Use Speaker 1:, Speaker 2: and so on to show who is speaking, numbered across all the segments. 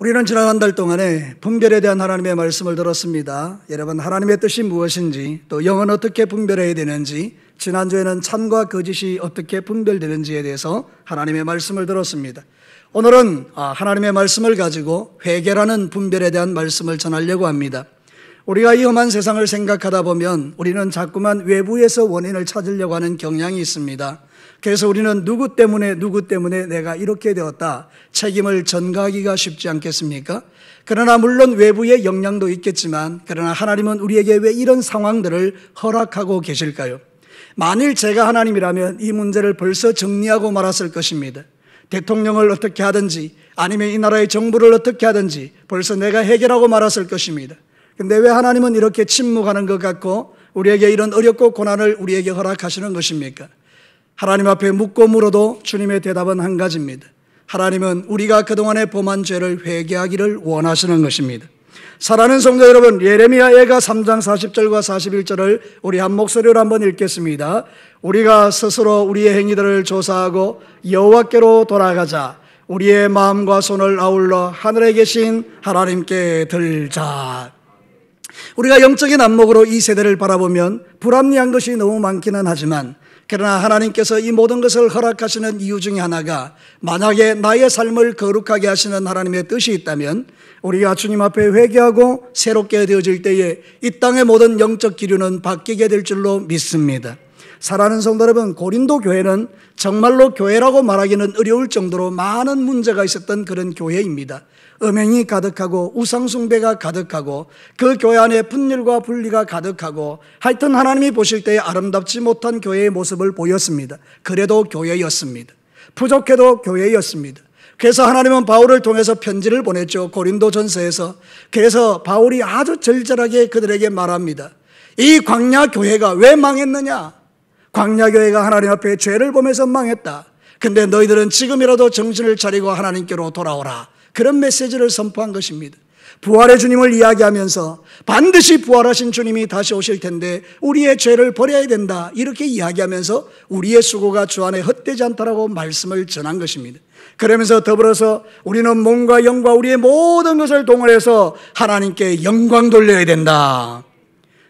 Speaker 1: 우리는 지난 한 달 동안에 분별에 대한 하나님의 말씀을 들었습니다. 여러분, 하나님의 뜻이 무엇인지, 또 영은 어떻게 분별해야 되는지, 지난주에는 참과 거짓이 어떻게 분별되는지에 대해서 하나님의 말씀을 들었습니다. 오늘은 하나님의 말씀을 가지고 회개라는 분별에 대한 말씀을 전하려고 합니다. 우리가 이 험한 세상을 생각하다 보면 우리는 자꾸만 외부에서 원인을 찾으려고 하는 경향이 있습니다. 그래서 우리는 누구 때문에 내가 이렇게 되었다, 책임을 전가하기가 쉽지 않겠습니까? 그러나 물론 외부의 영향도 있겠지만, 그러나 하나님은 우리에게 왜 이런 상황들을 허락하고 계실까요? 만일 제가 하나님이라면 이 문제를 벌써 정리하고 말았을 것입니다. 대통령을 어떻게 하든지, 아니면 이 나라의 정부를 어떻게 하든지 벌써 내가 해결하고 말았을 것입니다. 근데 왜 하나님은 이렇게 침묵하는 것 같고 우리에게 이런 어렵고 고난을 우리에게 허락하시는 것입니까? 하나님 앞에 묻고 물어도 주님의 대답은 한 가지입니다. 하나님은 우리가 그동안에 범한 죄를 회개하기를 원하시는 것입니다. 사랑하는 성도 여러분, 예레미야가 3장 40절과 41절을 우리 한 목소리로 한번 읽겠습니다. 우리가 스스로 우리의 행위들을 조사하고 여호와께로 돌아가자. 우리의 마음과 손을 아울러 하늘에 계신 하나님께 들자. 우리가 영적인 안목으로 이 세대를 바라보면 불합리한 것이 너무 많기는 하지만, 그러나 하나님께서 이 모든 것을 허락하시는 이유 중에 하나가, 만약에 나의 삶을 거룩하게 하시는 하나님의 뜻이 있다면 우리가 주님 앞에 회개하고 새롭게 되어질 때에 이 땅의 모든 영적 기류는 바뀌게 될 줄로 믿습니다. 사랑하는 성도 여러분, 고린도 교회는 정말로 교회라고 말하기는 어려울 정도로 많은 문제가 있었던 그런 교회입니다. 음행이 가득하고 우상숭배가 가득하고 그 교회 안에 분열과 분리가 가득하고, 하여튼 하나님이 보실 때에 아름답지 못한 교회의 모습을 보였습니다. 그래도 교회였습니다. 부족해도 교회였습니다. 그래서 하나님은 바울을 통해서 편지를 보냈죠. 고린도전서에서. 그래서 바울이 아주 절절하게 그들에게 말합니다. 이 광야 교회가 왜 망했느냐? 광야 교회가 하나님 앞에 죄를 범해서 망했다. 근데 너희들은 지금이라도 정신을 차리고 하나님께로 돌아오라. 그런 메시지를 선포한 것입니다. 부활의 주님을 이야기하면서 반드시 부활하신 주님이 다시 오실 텐데 우리의 죄를 버려야 된다, 이렇게 이야기하면서 우리의 수고가 주 안에 헛되지 않다라고 말씀을 전한 것입니다. 그러면서 더불어서 우리는 몸과 영과 우리의 모든 것을 동원해서 하나님께 영광 돌려야 된다.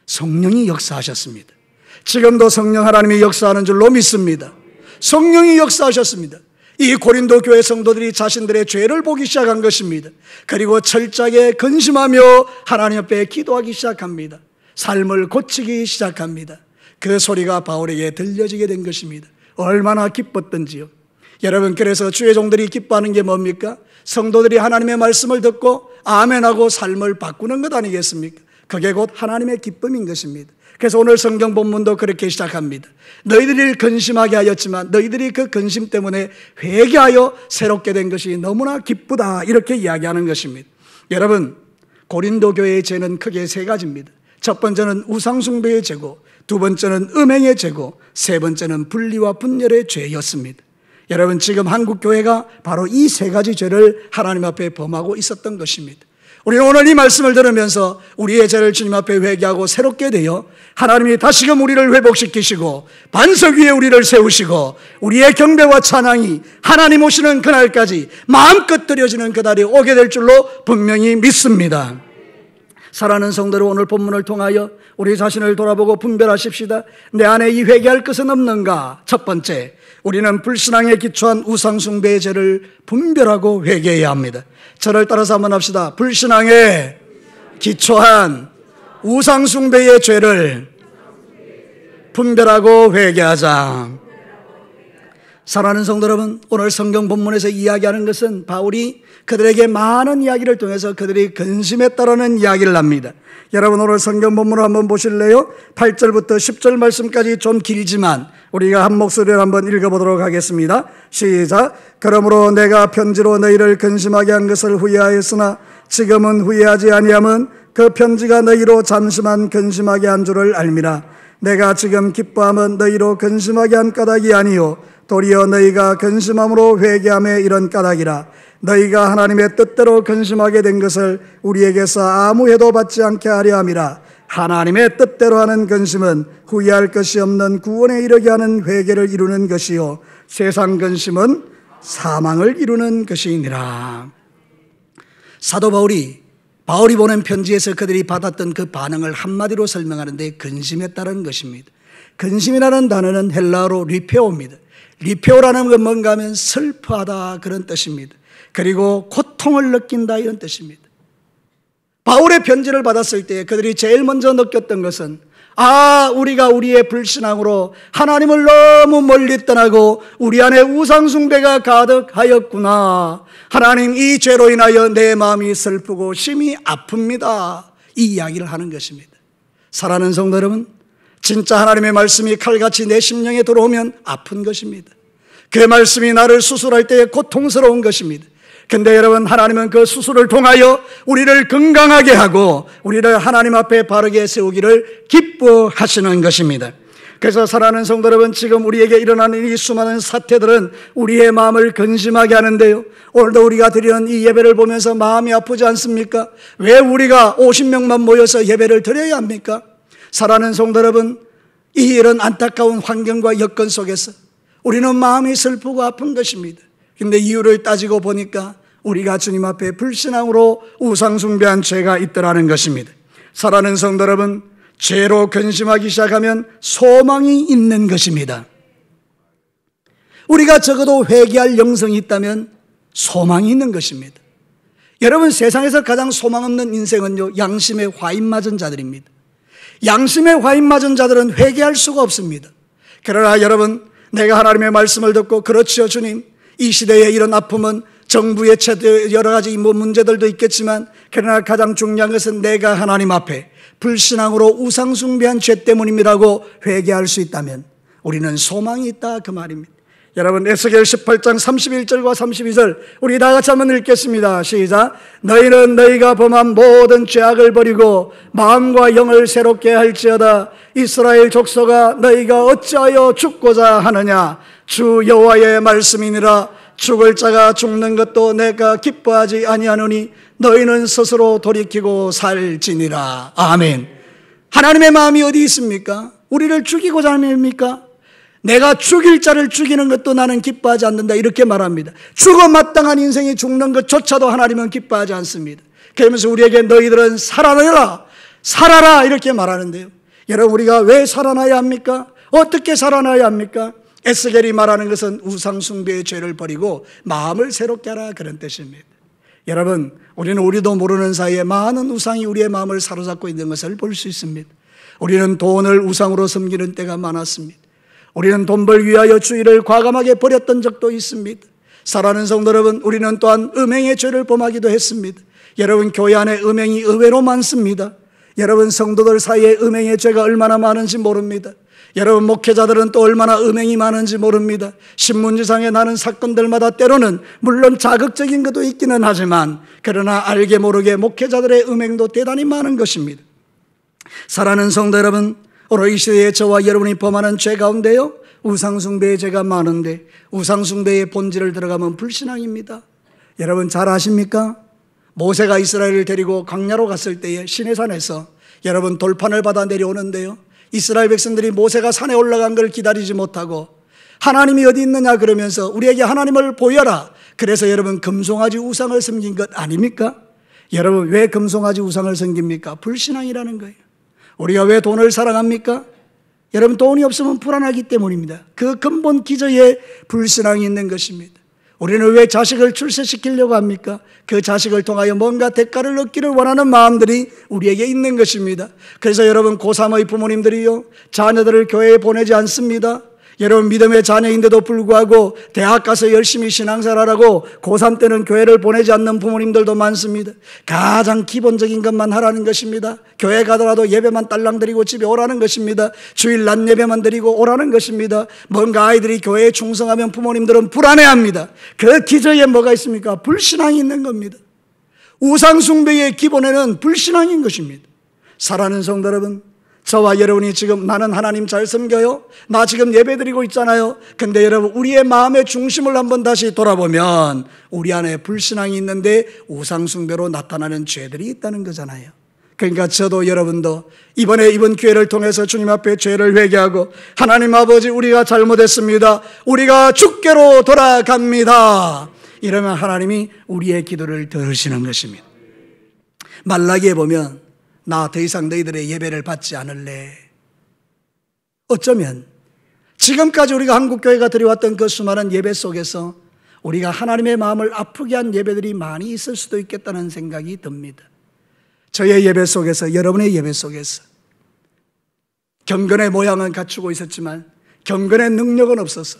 Speaker 1: 성령이 역사하셨습니다. 지금도 성령 하나님이 역사하는 줄로 믿습니다. 성령이 역사하셨습니다. 이 고린도 교회 성도들이 자신들의 죄를 보기 시작한 것입니다. 그리고 철저하게 근심하며 하나님 앞에 기도하기 시작합니다. 삶을 고치기 시작합니다. 그 소리가 바울에게 들려지게 된 것입니다. 얼마나 기뻤던지요. 여러분, 그래서 주의 종들이 기뻐하는 게 뭡니까? 성도들이 하나님의 말씀을 듣고 아멘하고 삶을 바꾸는 것 아니겠습니까? 그게 곧 하나님의 기쁨인 것입니다. 그래서 오늘 성경 본문도 그렇게 시작합니다. 너희들이 근심하게 하였지만 너희들이 그 근심 때문에 회개하여 새롭게 된 것이 너무나 기쁘다, 이렇게 이야기하는 것입니다. 여러분, 고린도 교회의 죄는 크게 세 가지입니다. 첫 번째는 우상숭배의 죄고, 두 번째는 음행의 죄고, 세 번째는 분리와 분열의 죄였습니다. 여러분, 지금 한국 교회가 바로 이 세 가지 죄를 하나님 앞에 범하고 있었던 것입니다. 우리는 오늘 이 말씀을 들으면서 우리의 죄를 주님 앞에 회개하고 새롭게 되어 하나님이 다시금 우리를 회복시키시고 반석 위에 우리를 세우시고 우리의 경배와 찬양이 하나님 오시는 그날까지 마음껏 드려지는 그날이 오게 될 줄로 분명히 믿습니다. 사랑하는 성도들, 오늘 본문을 통하여 우리 자신을 돌아보고 분별하십시다. 내 안에 이 회개할 것은 없는가? 첫 번째, 우리는 불신앙에 기초한 우상숭배의 죄를 분별하고 회개해야 합니다. 저를 따라서 한번 합시다. 불신앙에 기초한 우상숭배의 죄를 분별하고 회개하자. 사랑하는 성도 여러분, 오늘 성경 본문에서 이야기하는 것은 바울이 그들에게 많은 이야기를 통해서 그들이 근심했다라는 이야기를 합니다. 여러분, 오늘 성경 본문을 한번 보실래요? 8절부터 10절 말씀까지 좀 길지만 우리가 한 목소리를 한번 읽어보도록 하겠습니다. 시작. 그러므로 내가 편지로 너희를 근심하게 한 것을 후회하였으나 지금은 후회하지 아니함은 그 편지가 너희로 잠시만 근심하게 한 줄을 알미라. 내가 지금 기뻐함은 너희로 근심하게 한 까닭이 아니요 도리어 너희가 근심함으로 회개함에 이런 까닭이라. 너희가 하나님의 뜻대로 근심하게 된 것을 우리에게서 아무 해도 받지 않게 하려 함이라. 하나님의 뜻대로 하는 근심은 후회할 것이 없는 구원에 이르게 하는 회개를 이루는 것이요 세상 근심은 사망을 이루는 것이니라. 사도 바울이 보낸 편지에서 그들이 받았던 그 반응을 한마디로 설명하는데 근심했다는 것입니다. 근심이라는 단어는 헬라어로 리페오입니다. 리페오라는 건 뭔가 하면 슬퍼하다 그런 뜻입니다. 그리고 고통을 느낀다 이런 뜻입니다. 바울의 편지를 받았을 때 그들이 제일 먼저 느꼈던 것은 우리가 우리의 불신앙으로 하나님을 너무 멀리 떠나고 우리 안에 우상숭배가 가득하였구나. 하나님, 이 죄로 인하여 내 마음이 슬프고 심히 아픕니다. 이 이야기를 하는 것입니다. 사랑하는 성도 여러분, 진짜 하나님의 말씀이 칼같이 내 심령에 들어오면 아픈 것입니다. 그 말씀이 나를 수술할 때에 고통스러운 것입니다. 근데 여러분, 하나님은 그 수술을 통하여 우리를 건강하게 하고 우리를 하나님 앞에 바르게 세우기를 기뻐하시는 것입니다. 그래서 사랑하는 성도 여러분, 지금 우리에게 일어나는 이 수많은 사태들은 우리의 마음을 근심하게 하는데요, 오늘도 우리가 드리는 이 예배를 보면서 마음이 아프지 않습니까? 왜 우리가 50명만 모여서 예배를 드려야 합니까? 사랑하는 성도 여러분, 이런 안타까운 환경과 여건 속에서 우리는 마음이 슬프고 아픈 것입니다. 근데 이유를 따지고 보니까 우리가 주님 앞에 불신앙으로 우상숭배한 죄가 있더라는 것입니다. 사랑하는 성도 여러분, 죄로 근심하기 시작하면 소망이 있는 것입니다. 우리가 적어도 회개할 영성이 있다면 소망이 있는 것입니다. 여러분, 세상에서 가장 소망 없는 인생은요, 양심에 화인 맞은 자들입니다. 양심에 화인 맞은 자들은 회개할 수가 없습니다. 그러나 여러분, 내가 하나님의 말씀을 듣고 그렇지요 주님, 이 시대에 이런 아픔은 정부의 여러 가지 문제들도 있겠지만 그러나 가장 중요한 것은 내가 하나님 앞에 불신앙으로 우상숭배한 죄 때문입니다라고 회개할 수 있다면 우리는 소망이 있다 그 말입니다. 여러분, 에스겔 18장 31절과 32절 우리 다 같이 한번 읽겠습니다. 시작. 너희는 너희가 범한 모든 죄악을 버리고 마음과 영을 새롭게 할지어다. 이스라엘 족속아, 너희가 어찌하여 죽고자 하느냐? 주 여호와의 말씀이니라. 죽을 자가 죽는 것도 내가 기뻐하지 아니하노니 너희는 스스로 돌이키고 살지니라. 아멘. 하나님의 마음이 어디 있습니까? 우리를 죽이고자 합니까? 내가 죽일 자를 죽이는 것도 나는 기뻐하지 않는다 이렇게 말합니다. 죽어 마땅한 인생이 죽는 것조차도 하나님은 기뻐하지 않습니다. 그러면서 우리에게 너희들은 살아라 이렇게 말하는데요, 여러분, 우리가 왜 살아나야 합니까? 어떻게 살아나야 합니까? 에스겔이 말하는 것은 우상숭배의 죄를 버리고 마음을 새롭게 하라 그런 뜻입니다. 여러분, 우리도 모르는 사이에 많은 우상이 우리의 마음을 사로잡고 있는 것을 볼 수 있습니다. 우리는 돈을 우상으로 섬기는 때가 많았습니다. 우리는 돈 벌 위하여 주의를 과감하게 버렸던 적도 있습니다. 사랑하는 성도 여러분, 우리는 또한 음행의 죄를 범하기도 했습니다. 여러분, 교회 안에 음행이 의외로 많습니다. 여러분, 성도들 사이에 음행의 죄가 얼마나 많은지 모릅니다. 여러분, 목회자들은 또 얼마나 음행이 많은지 모릅니다. 신문지상에 나는 사건들마다 때로는 물론 자극적인 것도 있기는 하지만 그러나 알게 모르게 목회자들의 음행도 대단히 많은 것입니다. 사랑하는 성도 여러분, 오늘 이 시대에 저와 여러분이 범하는 죄 가운데요, 우상숭배의 죄가 많은데 우상숭배의 본질을 들어가면 불신앙입니다. 여러분 잘 아십니까? 모세가 이스라엘을 데리고 광야로 갔을 때에 시내산에서 여러분 돌판을 받아 내려오는데요, 이스라엘 백성들이 모세가 산에 올라간 걸 기다리지 못하고 하나님이 어디 있느냐 그러면서 우리에게 하나님을 보여라. 그래서 여러분 금송아지 우상을 섬긴 것 아닙니까? 여러분, 왜 금송아지 우상을 섬깁니까? 불신앙이라는 거예요. 우리가 왜 돈을 사랑합니까? 여러분, 돈이 없으면 불안하기 때문입니다. 그 근본 기저에 불신앙이 있는 것입니다. 우리는 왜 자식을 출세시키려고 합니까? 그 자식을 통하여 뭔가 대가를 얻기를 원하는 마음들이 우리에게 있는 것입니다. 그래서 여러분, 고3의 부모님들이요, 자녀들을 교회에 보내지 않습니다. 여러분, 믿음의 자녀인데도 불구하고 대학 가서 열심히 신앙생활하라고 고3 때는 교회를 보내지 않는 부모님들도 많습니다. 가장 기본적인 것만 하라는 것입니다. 교회 가더라도 예배만 딸랑 드리고 집에 오라는 것입니다. 주일 낮 예배만 드리고 오라는 것입니다. 뭔가 아이들이 교회에 충성하면 부모님들은 불안해합니다. 그 기저에 뭐가 있습니까? 불신앙이 있는 겁니다. 우상숭배의 기본에는 불신앙인 것입니다. 사랑하는 성도 여러분, 저와 여러분이 지금 나는 하나님 잘 섬겨요, 나 지금 예배드리고 있잖아요. 근데 여러분, 우리의 마음의 중심을 한번 다시 돌아보면 우리 안에 불신앙이 있는데 우상숭배로 나타나는 죄들이 있다는 거잖아요. 그러니까 저도 여러분도 이번 기회를 통해서 주님 앞에 죄를 회개하고 하나님 아버지, 우리가 잘못했습니다, 우리가 주께로 돌아갑니다, 이러면 하나님이 우리의 기도를 들으시는 것입니다. 말라기에 보면 나 더 이상 너희들의 예배를 받지 않을래. 어쩌면 지금까지 우리가 한국교회가 드려왔던 그 수많은 예배 속에서 우리가 하나님의 마음을 아프게 한 예배들이 많이 있을 수도 있겠다는 생각이 듭니다. 저의 예배 속에서, 여러분의 예배 속에서 경건의 모양은 갖추고 있었지만 경건의 능력은 없어서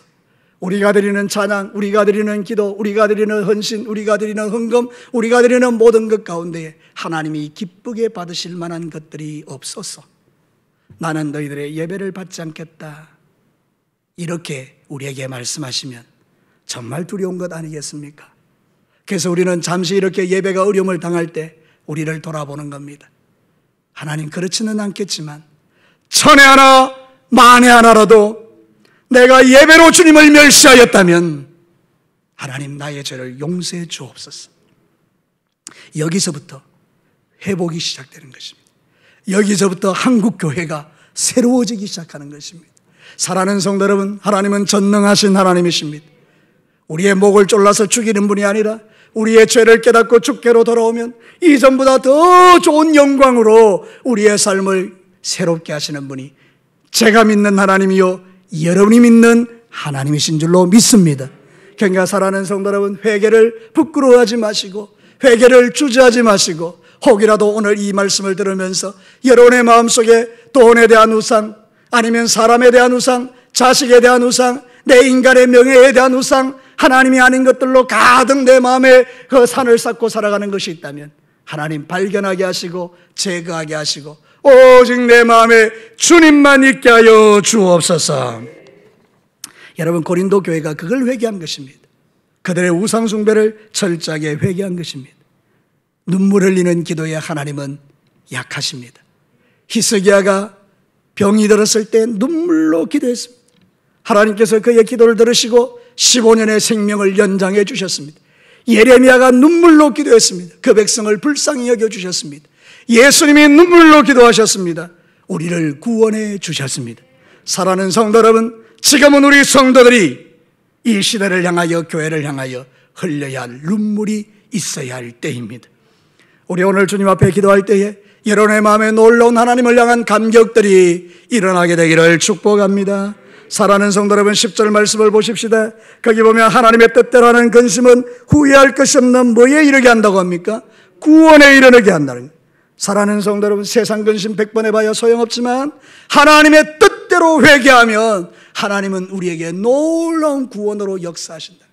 Speaker 1: 우리가 드리는 찬양, 우리가 드리는 기도, 우리가 드리는 헌신, 우리가 드리는 헌금, 우리가 드리는 모든 것 가운데 하나님이 기쁘게 받으실 만한 것들이 없어서 나는 너희들의 예배를 받지 않겠다, 이렇게 우리에게 말씀하시면 정말 두려운 것 아니겠습니까? 그래서 우리는 잠시 이렇게 예배가 어려움을 당할 때 우리를 돌아보는 겁니다. 하나님, 그렇지는 않겠지만 천에 하나 만에 하나라도 내가 예배로 주님을 멸시하였다면 하나님, 나의 죄를 용서해 주옵소서. 여기서부터 회복이 시작되는 것입니다. 여기서부터 한국교회가 새로워지기 시작하는 것입니다. 사랑하는 성도 여러분, 하나님은 전능하신 하나님이십니다. 우리의 목을 졸라서 죽이는 분이 아니라 우리의 죄를 깨닫고 주께로 돌아오면 이전보다 더 좋은 영광으로 우리의 삶을 새롭게 하시는 분이 제가 믿는 하나님이요 여러분이 믿는 하나님이신 줄로 믿습니다. 그러니까 사랑하는 성도 여러분, 회개를 부끄러워하지 마시고 회개를 주저하지 마시고 혹이라도 오늘 이 말씀을 들으면서 여러분의 마음속에 돈에 대한 우상, 아니면 사람에 대한 우상, 자식에 대한 우상, 내 인간의 명예에 대한 우상, 하나님이 아닌 것들로 가득 내 마음에 그 산을 쌓고 살아가는 것이 있다면 하나님 발견하게 하시고 제거하게 하시고 오직 내 마음에 주님만 있게 하여 주옵소서. 여러분, 고린도 교회가 그걸 회개한 것입니다. 그들의 우상 숭배를 철저하게 회개한 것입니다. 눈물 흘리는 기도에 하나님은 약하십니다. 히스기야가 병이 들었을 때 눈물로 기도했습니다. 하나님께서 그의 기도를 들으시고 15년의 생명을 연장해 주셨습니다. 예레미야가 눈물로 기도했습니다. 그 백성을 불쌍히 여겨주셨습니다. 예수님이 눈물로 기도하셨습니다. 우리를 구원해 주셨습니다. 사랑하는 성도 여러분, 지금은 우리 성도들이 이 시대를 향하여, 교회를 향하여 흘려야 할 눈물이 있어야 할 때입니다. 우리 오늘 주님 앞에 기도할 때에 여러분의 마음에 놀라운 하나님을 향한 감격들이 일어나게 되기를 축복합니다. 사랑하는 성도 여러분, 10절 말씀을 보십시다. 거기 보면 하나님의 뜻대로 하는 근심은 후회할 것이 없는 뭐에 이르게 한다고 합니까? 구원에 이르게 한다는 거예요. 사랑하는 성도 여러분, 세상 근심 100번 해봐야 소용없지만 하나님의 뜻대로 회개하면 하나님은 우리에게 놀라운 구원으로 역사하신다.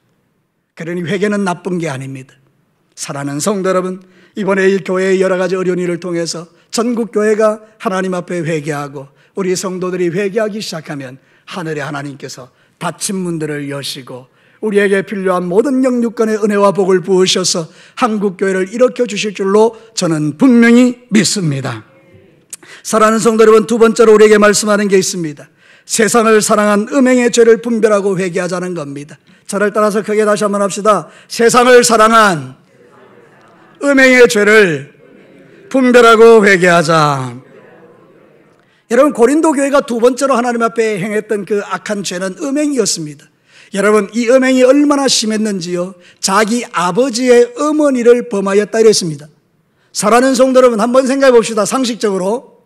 Speaker 1: 그러니 회개는 나쁜 게 아닙니다. 사랑하는 성도 여러분, 이번에 이 교회의 여러 가지 어려운 일을 통해서 전국 교회가 하나님 앞에 회개하고 우리 성도들이 회개하기 시작하면 하늘의 하나님께서 닫힌 문들을 여시고 우리에게 필요한 모든 영육간의 은혜와 복을 부으셔서 한국교회를 일으켜 주실 줄로 저는 분명히 믿습니다. 사랑하는 성도 여러분, 두 번째로 우리에게 말씀하는 게 있습니다. 세상을 사랑한 음행의 죄를 분별하고 회개하자는 겁니다. 저를 따라서 크게 다시 한번 합시다. 세상을 사랑한 음행의 죄를 분별하고 회개하자. 여러분, 고린도 교회가 두 번째로 하나님 앞에 행했던 그 악한 죄는 음행이었습니다. 여러분, 이 음행이 얼마나 심했는지요, 자기 아버지의 어머니를 범하였다 이랬습니다. 사랑하는 성도 여러분, 한번 생각해 봅시다. 상식적으로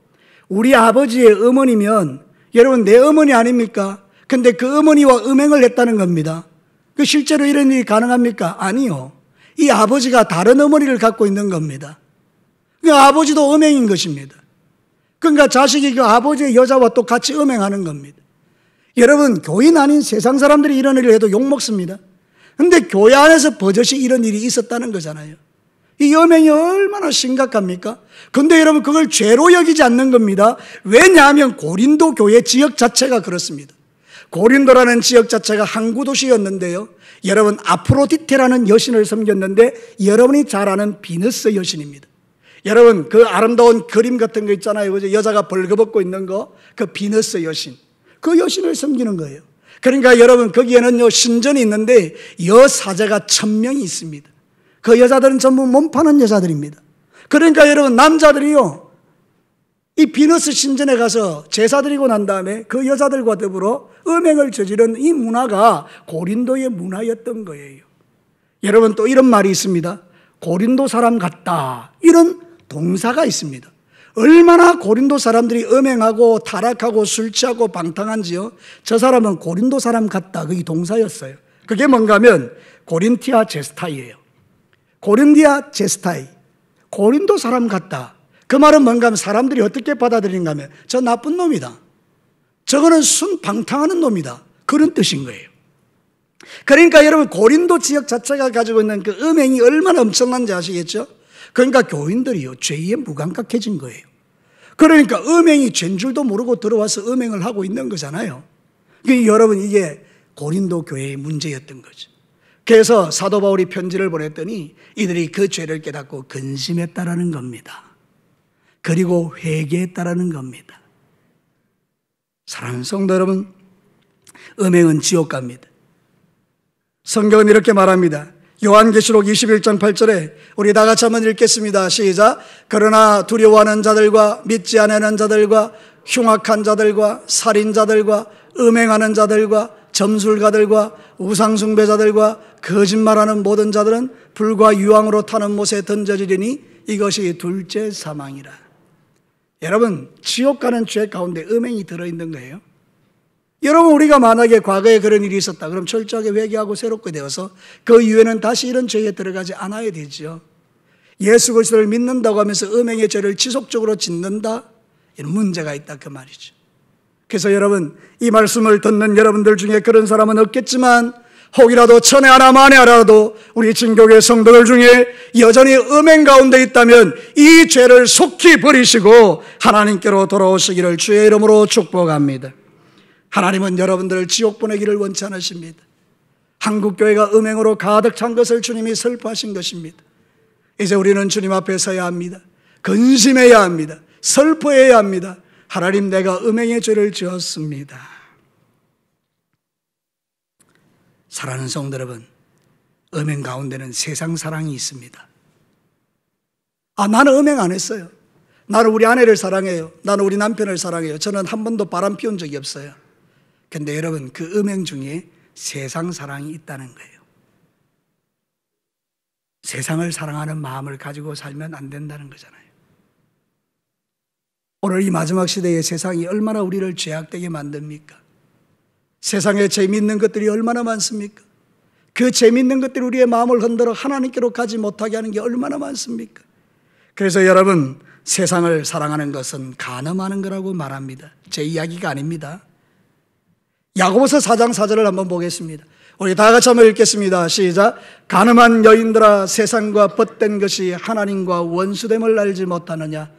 Speaker 1: 우리 아버지의 어머니면 여러분 내 어머니 아닙니까? 근데 그 어머니와 음행을 했다는 겁니다. 그 실제로 이런 일이 가능합니까? 아니요. 이 아버지가 다른 어머니를 갖고 있는 겁니다. 그 아버지도 음행인 것입니다. 그러니까 자식이 그 아버지의 여자와 또 같이 음행하는 겁니다. 여러분, 교인 아닌 세상 사람들이 이런 일을 해도 욕먹습니다. 그런데 교회 안에서 버젓이 이런 일이 있었다는 거잖아요. 이 음행이 얼마나 심각합니까? 그런데 여러분, 그걸 죄로 여기지 않는 겁니다. 왜냐하면 고린도 교회 지역 자체가 그렇습니다. 고린도라는 지역 자체가 항구 도시였는데요, 여러분, 아프로디테라는 여신을 섬겼는데 여러분이 잘 아는 비너스 여신입니다. 여러분, 그 아름다운 그림 같은 거 있잖아요. 그죠? 여자가 벌거벗고 있는 거, 그 비너스 여신, 그 여신을 섬기는 거예요. 그러니까 여러분, 거기에는요 신전이 있는데 여사제가 1000명이 있습니다. 그 여자들은 전부 몸 파는 여자들입니다. 그러니까 여러분, 남자들이요 이 비너스 신전에 가서 제사 드리고 난 다음에 그 여자들과 더불어 음행을 저지른 이 문화가 고린도의 문화였던 거예요. 여러분, 또 이런 말이 있습니다. 고린도 사람 같다, 이런 동사가 있습니다. 얼마나 고린도 사람들이 음행하고 타락하고 술 취하고 방탕한지요. 저 사람은 고린도 사람 같다. 그게 동사였어요. 그게 뭔가 하면 고린티아 제스타이예요. 고린디아 제스타이. 고린도 사람 같다. 그 말은 뭔가 하면 사람들이 어떻게 받아들이는가 하면 저 나쁜 놈이다. 저거는 순 방탕하는 놈이다. 그런 뜻인 거예요. 그러니까 여러분 고린도 지역 자체가 가지고 있는 그 음행이 얼마나 엄청난지 아시겠죠? 그러니까 교인들이요 죄에 무감각해진 거예요. 그러니까 음행이 죄인 줄도 모르고 들어와서 음행을 하고 있는 거잖아요. 그러니까 여러분 이게 고린도 교회의 문제였던 거죠. 그래서 사도 바울이 편지를 보냈더니 이들이 그 죄를 깨닫고 근심했다라는 겁니다. 그리고 회개했다라는 겁니다. 사랑하는 성도 여러분, 음행은 지옥 갑니다. 성경은 이렇게 말합니다. 요한계시록 21장 8절에 우리 다 같이 한번 읽겠습니다. 시작. 그러나 두려워하는 자들과 믿지 않는 자들과 흉악한 자들과 살인자들과 음행하는 자들과 점술가들과 우상숭배자들과 거짓말하는 모든 자들은 불과 유황으로 타는 못에 던져지리니 이것이 둘째 사망이라. 여러분 지옥 가는 죄 가운데 음행이 들어있는 거예요. 여러분 우리가 만약에 과거에 그런 일이 있었다 그럼 철저하게 회개하고 새롭게 되어서 그 이후에는 다시 이런 죄에 들어가지 않아야 되죠. 예수 그리스도를 믿는다고 하면서 음행의 죄를 지속적으로 짓는다? 이런 문제가 있다 그 말이죠. 그래서 여러분 이 말씀을 듣는 여러분들 중에 그런 사람은 없겠지만 혹이라도 천에 하나 만에 하나라도 우리 진교계 성도들 중에 여전히 음행 가운데 있다면 이 죄를 속히 버리시고 하나님께로 돌아오시기를 주의 이름으로 축복합니다. 하나님은 여러분들을 지옥 보내기를 원치 않으십니다. 한국교회가 음행으로 가득 찬 것을 주님이 슬퍼하신 것입니다. 이제 우리는 주님 앞에 서야 합니다. 근심해야 합니다. 슬퍼해야 합니다. 하나님 내가 음행의 죄를 지었습니다. 사랑하는 성도 여러분, 음행 가운데는 세상 사랑이 있습니다. 나는 음행 안 했어요. 나는 우리 아내를 사랑해요. 나는 우리 남편을 사랑해요. 저는 한 번도 바람 피운 적이 없어요. 근데 여러분 그 음행 중에 세상 사랑이 있다는 거예요. 세상을 사랑하는 마음을 가지고 살면 안 된다는 거잖아요. 오늘 이 마지막 시대에 세상이 얼마나 우리를 죄악되게 만듭니까? 세상에 재미있는 것들이 얼마나 많습니까? 그 재미있는 것들이 우리의 마음을 흔들어 하나님께로 가지 못하게 하는 게 얼마나 많습니까? 그래서 여러분 세상을 사랑하는 것은 간음하는 거라고 말합니다. 제 이야기가 아닙니다. 야고보서 4장 4절을 한번 보겠습니다. 우리 다 같이 한번 읽겠습니다. 시작. 간음한 여인들아 세상과 벗된 것이 하나님과 원수됨을 알지 못하느냐.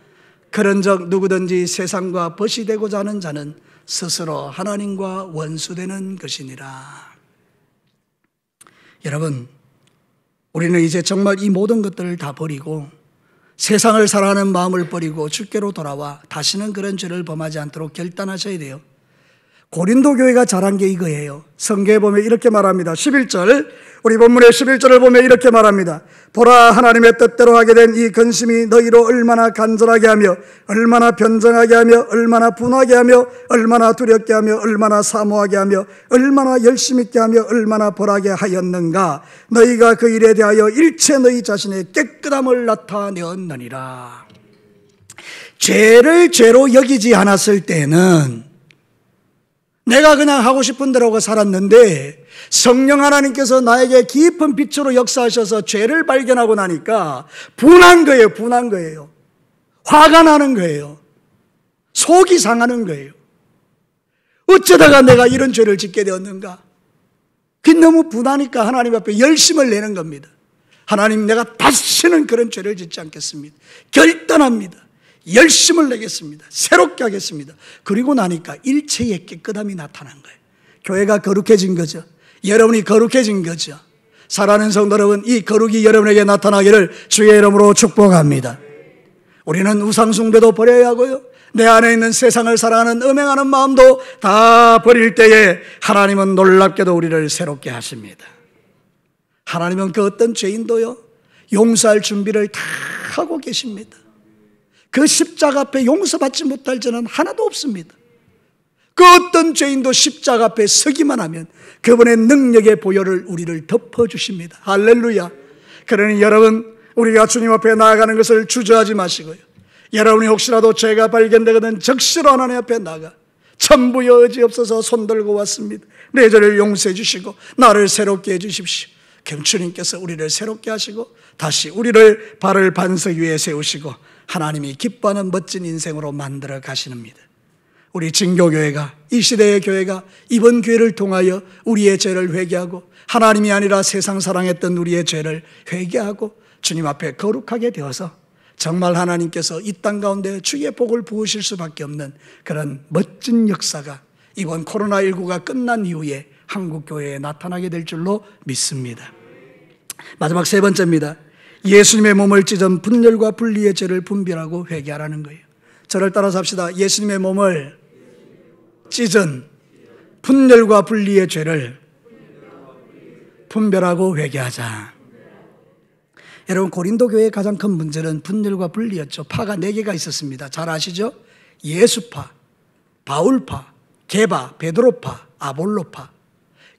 Speaker 1: 그런즉 누구든지 세상과 벗이 되고자 하는 자는 스스로 하나님과 원수되는 것이니라. 여러분 우리는 이제 정말 이 모든 것들을 다 버리고 세상을 사랑하는 마음을 버리고 주께로 돌아와 다시는 그런 죄를 범하지 않도록 결단하셔야 돼요. 고린도 교회가 잘한 게 이거예요. 성경에 보면 이렇게 말합니다. 11절, 우리 본문의 11절을 보면 이렇게 말합니다. 보라 하나님의 뜻대로 하게 된 이 근심이 너희로 얼마나 간절하게 하며 얼마나 변정하게 하며 얼마나 분하게 하며 얼마나 두렵게 하며 얼마나 사모하게 하며 얼마나 열심 있게 하며 얼마나 벌하게 하였는가. 너희가 그 일에 대하여 일체 너희 자신의 깨끗함을 나타내었느니라. 죄를 죄로 여기지 않았을 때는 내가 그냥 하고 싶은 대로 하고 살았는데 성령 하나님께서 나에게 깊은 빛으로 역사하셔서 죄를 발견하고 나니까 분한 거예요. 분한 거예요. 화가 나는 거예요. 속이 상하는 거예요. 어쩌다가 내가 이런 죄를 짓게 되었는가. 그게 너무 분하니까 하나님 앞에 열심을 내는 겁니다. 하나님 내가 다시는 그런 죄를 짓지 않겠습니다. 결단합니다. 열심을 내겠습니다. 새롭게 하겠습니다. 그리고 나니까 일체의 깨끗함이 나타난 거예요. 교회가 거룩해진 거죠. 여러분이 거룩해진 거죠. 사랑하는 성도 여러분, 이 거룩이 여러분에게 나타나기를 주의 이름으로 축복합니다. 우리는 우상숭배도 버려야 하고요. 내 안에 있는 세상을 사랑하는 음행하는 마음도 다 버릴 때에 하나님은 놀랍게도 우리를 새롭게 하십니다. 하나님은 그 어떤 죄인도요 용서할 준비를 다 하고 계십니다. 그 십자가 앞에 용서받지 못할 죄는 하나도 없습니다. 그 어떤 죄인도 십자가 앞에 서기만 하면 그분의 능력의 보혈을 우리를 덮어주십니다. 할렐루야. 그러니 여러분 우리가 주님 앞에 나아가는 것을 주저하지 마시고요. 여러분이 혹시라도 죄가 발견되거든 적시로 하나님 앞에 나가 천부여 의지없어서 손들고 왔습니다. 내 죄를 용서해 주시고 나를 새롭게 해 주십시오. 그럼 주님께서 우리를 새롭게 하시고 다시 우리를 발을 반석 위에 세우시고 하나님이 기뻐하는 멋진 인생으로 만들어 가시는입니다. 우리 진교교회가, 이 시대의 교회가 이번 기회를 통하여 우리의 죄를 회개하고 하나님이 아니라 세상 사랑했던 우리의 죄를 회개하고 주님 앞에 거룩하게 되어서 정말 하나님께서 이 땅 가운데 주의 복을 부으실 수밖에 없는 그런 멋진 역사가 이번 코로나19가 끝난 이후에 한국교회에 나타나게 될 줄로 믿습니다. 마지막 세 번째입니다. 예수님의 몸을 찢은 분열과 분리의 죄를 분별하고 회개하라는 거예요. 저를 따라서 합시다. 예수님의 몸을 찢은 분열과 분리의 죄를 분별하고 회개하자. 여러분, 고린도 교회의 가장 큰 문제는 분열과 분리였죠. 파가 4개가 있었습니다. 잘 아시죠? 예수파, 바울파, 게바, 베드로파, 아볼로파.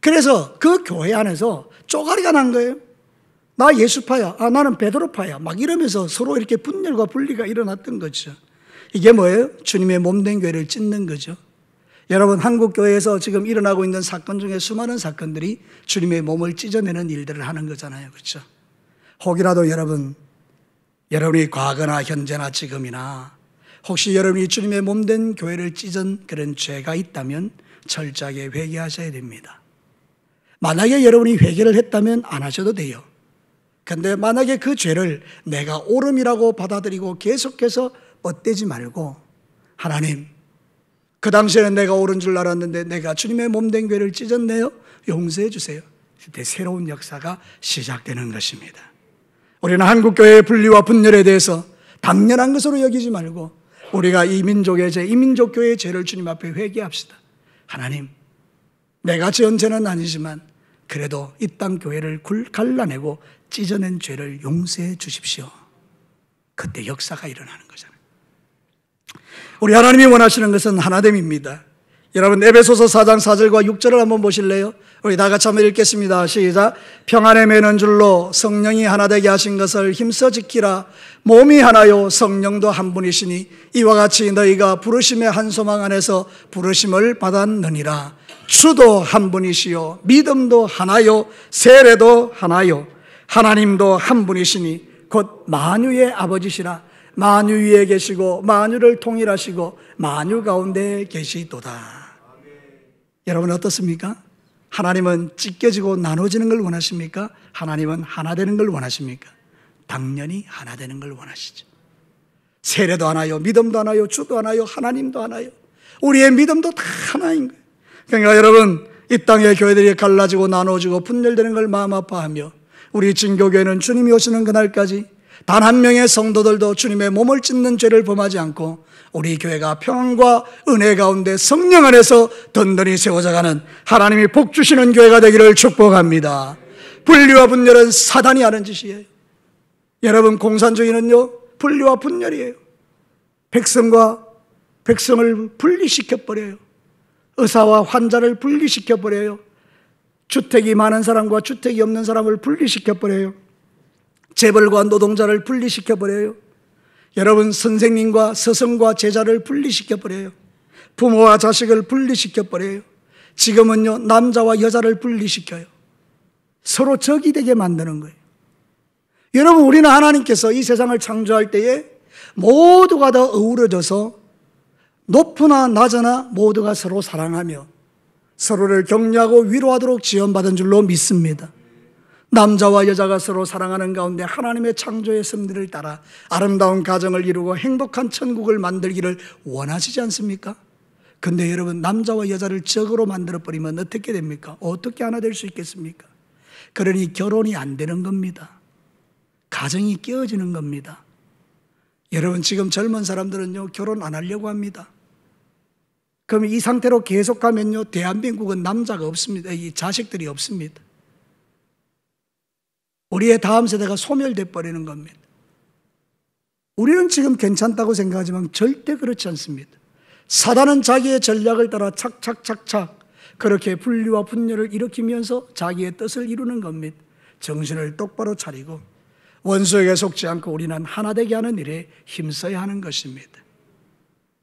Speaker 1: 그래서 그 교회 안에서 쪼가리가 난 거예요. 나 예수파야, 나는 베드로파야, 막 이러면서 서로 이렇게 분열과 분리가 일어났던 거죠. 이게 뭐예요? 주님의 몸된 교회를 찢는 거죠. 여러분, 한국교회에서 지금 일어나고 있는 사건 중에 수많은 사건들이 주님의 몸을 찢어내는 일들을 하는 거잖아요. 그렇죠? 혹이라도 여러분이 과거나 현재나 지금이나 혹시 여러분이 주님의 몸된 교회를 찢은 그런 죄가 있다면 철저하게 회개하셔야 됩니다. 만약에 여러분이 회개를 했다면 안 하셔도 돼요. 근데 만약에 그 죄를 내가 옳음이라고 받아들이고 계속해서 뻗대지 말고 하나님, 그 당시에는 내가 옳은 줄 알았는데 내가 주님의 몸된 교회를 찢었네요. 용서해 주세요. 그때 새로운 역사가 시작되는 것입니다. 우리는 한국교회의 분리와 분열에 대해서 당연한 것으로 여기지 말고 우리가 이 민족의 죄, 이 민족교회의 죄를 주님 앞에 회개합시다. 하나님, 내가 지은 죄는 아니지만 그래도 이 땅 교회를 갈라내고 찢어낸 죄를 용서해 주십시오. 그때 역사가 일어나는 거잖아요. 우리 하나님이 원하시는 것은 하나됨입니다. 여러분, 에베소서 4장 4절과 6절을 한번 보실래요? 우리 다 같이 한번 읽겠습니다. 시작. 평안에 매는 줄로 성령이 하나 되게 하신 것을 힘써 지키라. 몸이 하나요 성령도 한 분이시니 이와 같이 너희가 부르심의 한 소망 안에서 부르심을 받았느니라. 주도 한 분이시요 믿음도 하나요 세례도 하나요 하나님도 한 분이시니 곧 만유의 아버지시라. 만유 위에 계시고 만유를 통일하시고 만유 가운데 계시도다. 여러분 어떻습니까? 하나님은 찢겨지고 나눠지는 걸 원하십니까? 하나님은 하나 되는 걸 원하십니까? 당연히 하나 되는 걸 원하시죠. 세례도 하나요, 믿음도 하나요, 주도 하나요, 하나님도 하나요. 우리의 믿음도 다 하나인 거예요. 그러니까 여러분, 이 땅의 교회들이 갈라지고 나눠지고 분열되는 걸 마음 아파하며 우리 진교교회는 주님이 오시는 그날까지 단 한 명의 성도들도 주님의 몸을 찢는 죄를 범하지 않고 우리 교회가 평안과 은혜 가운데 성령 안에서 든든히 세워져가는 하나님이 복 주시는 교회가 되기를 축복합니다. 분리와 분열은 사단이 하는 짓이에요. 여러분, 공산주의는요 분리와 분열이에요. 백성과 백성을 분리시켜버려요. 의사와 환자를 분리시켜버려요. 주택이 많은 사람과 주택이 없는 사람을 분리시켜버려요. 재벌과 노동자를 분리시켜버려요. 여러분, 선생님과 스승과 제자를 분리시켜버려요. 부모와 자식을 분리시켜버려요. 지금은요 남자와 여자를 분리시켜요. 서로 적이 되게 만드는 거예요. 여러분, 우리는 하나님께서 이 세상을 창조할 때에 모두가 다 어우러져서 높으나 낮으나 모두가 서로 사랑하며 서로를 격려하고 위로하도록 지원받은 줄로 믿습니다. 남자와 여자가 서로 사랑하는 가운데 하나님의 창조의 섭리를 따라 아름다운 가정을 이루고 행복한 천국을 만들기를 원하시지 않습니까? 근데 여러분, 남자와 여자를 적으로 만들어버리면 어떻게 됩니까? 어떻게 하나 될 수 있겠습니까? 그러니 결혼이 안 되는 겁니다. 가정이 깨어지는 겁니다. 여러분, 지금 젊은 사람들은요 결혼 안 하려고 합니다. 그럼 이 상태로 계속 가면요 대한민국은 남자가 없습니다. 이 자식들이 없습니다. 우리의 다음 세대가 소멸돼 버리는 겁니다. 우리는 지금 괜찮다고 생각하지만 절대 그렇지 않습니다. 사단은 자기의 전략을 따라 착착착착 그렇게 분리와 분열을 일으키면서 자기의 뜻을 이루는 겁니다. 정신을 똑바로 차리고 원수에게 속지 않고 우리는 하나 되게 하는 일에 힘써야 하는 것입니다.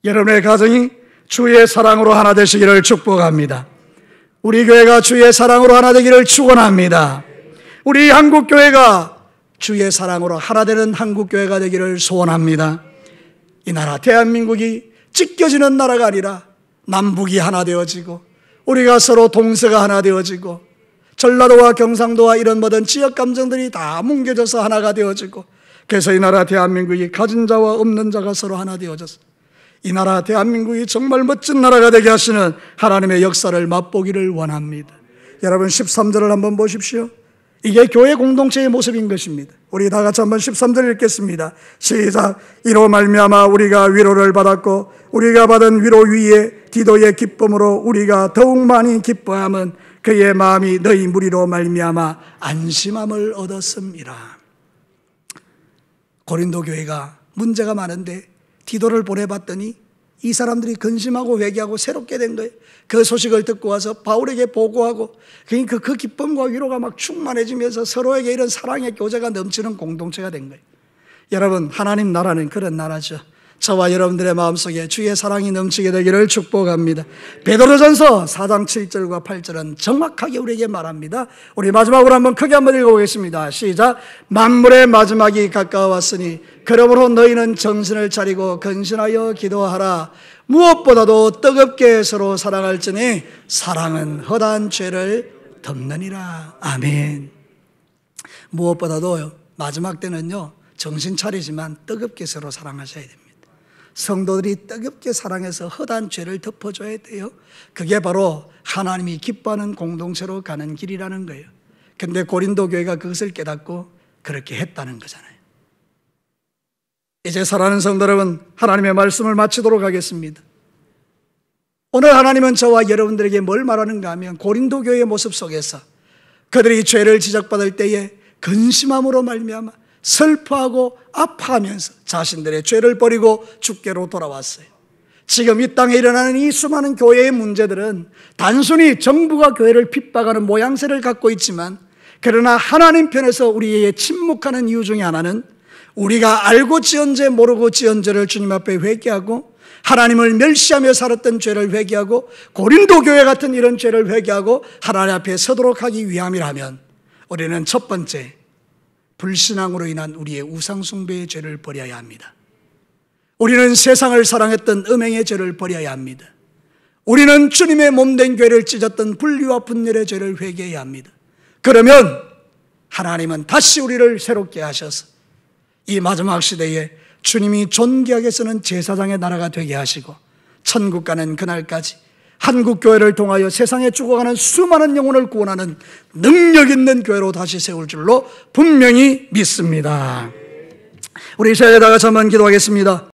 Speaker 1: 여러분의 가정이 주의 사랑으로 하나 되시기를 축복합니다. 우리 교회가 주의 사랑으로 하나 되기를 축원합니다. 우리 한국교회가 주의 사랑으로 하나 되는 한국교회가 되기를 소원합니다. 이 나라 대한민국이 찢겨지는 나라가 아니라 남북이 하나 되어지고 우리가 서로 동서가 하나 되어지고 전라도와 경상도와 이런 모든 지역 감정들이 다 뭉개져서 하나가 되어지고 그래서 이 나라 대한민국이 가진 자와 없는 자가 서로 하나 되어져서 이 나라 대한민국이 정말 멋진 나라가 되게 하시는 하나님의 역사를 맛보기를 원합니다. 여러분 13절을 한번 보십시오. 이게 교회 공동체의 모습인 것입니다. 우리 다 같이 한번 13절 읽겠습니다. 시작. 이로 말미암아 우리가 위로를 받았고 우리가 받은 위로 위에 디도의 기쁨으로 우리가 더욱 많이 기뻐함은 그의 마음이 너희 무리로 말미암아 안심함을 얻었음이라. 고린도 교회가 문제가 많은데 디도를 보내봤더니 이 사람들이 근심하고 회개하고 새롭게 된 거예요. 그 소식을 듣고 와서 바울에게 보고하고 그러니까 그 기쁨과 위로가 막 충만해지면서 서로에게 이런 사랑의 교제가 넘치는 공동체가 된 거예요. 여러분, 하나님 나라는 그런 나라죠. 저와 여러분들의 마음속에 주의 사랑이 넘치게 되기를 축복합니다. 베드로전서 4장 7절과 8절은 정확하게 우리에게 말합니다. 우리 마지막으로 한번 크게 한번 읽어보겠습니다. 시작. 만물의 마지막이 가까웠으니 그러므로 너희는 정신을 차리고 근신하여 기도하라. 무엇보다도 뜨겁게 서로 사랑할지니 사랑은 허다한 죄를 덮느니라. 아멘. 무엇보다도 마지막 때는요, 정신 차리지만 뜨겁게 서로 사랑하셔야 됩니다. 성도들이 뜨겁게 사랑해서 허다한 죄를 덮어줘야 돼요. 그게 바로 하나님이 기뻐하는 공동체로 가는 길이라는 거예요. 근데 고린도 교회가 그것을 깨닫고 그렇게 했다는 거잖아요. 이제 사랑하는 성도 여러분, 하나님의 말씀을 마치도록 하겠습니다. 오늘 하나님은 저와 여러분들에게 뭘 말하는가 하면 고린도 교회의 모습 속에서 그들이 죄를 지적받을 때에 근심함으로 말미암아 슬퍼하고 아파하면서 자신들의 죄를 버리고 주께로 돌아왔어요. 지금 이 땅에 일어나는 이 수많은 교회의 문제들은 단순히 정부가 교회를 핍박하는 모양새를 갖고 있지만 그러나 하나님 편에서 우리에게 침묵하는 이유 중에 하나는 우리가 알고 지은 죄 모르고 지은 죄를 주님 앞에 회개하고 하나님을 멸시하며 살았던 죄를 회개하고 고린도 교회 같은 이런 죄를 회개하고 하나님 앞에 서도록 하기 위함이라면 우리는 첫 번째 불신앙으로 인한 우리의 우상숭배의 죄를 버려야 합니다. 우리는 세상을 사랑했던 음행의 죄를 버려야 합니다. 우리는 주님의 몸된 교회를 찢었던 분리와 분열의 죄를 회개해야 합니다. 그러면 하나님은 다시 우리를 새롭게 하셔서 이 마지막 시대에 주님이 존귀하게 쓰는 제사장의 나라가 되게 하시고 천국 가는 그날까지 한국교회를 통하여 세상에 죽어가는 수많은 영혼을 구원하는 능력 있는 교회로 다시 세울 줄로 분명히 믿습니다. 우리 이 시간에 다 같이 한번 기도하겠습니다.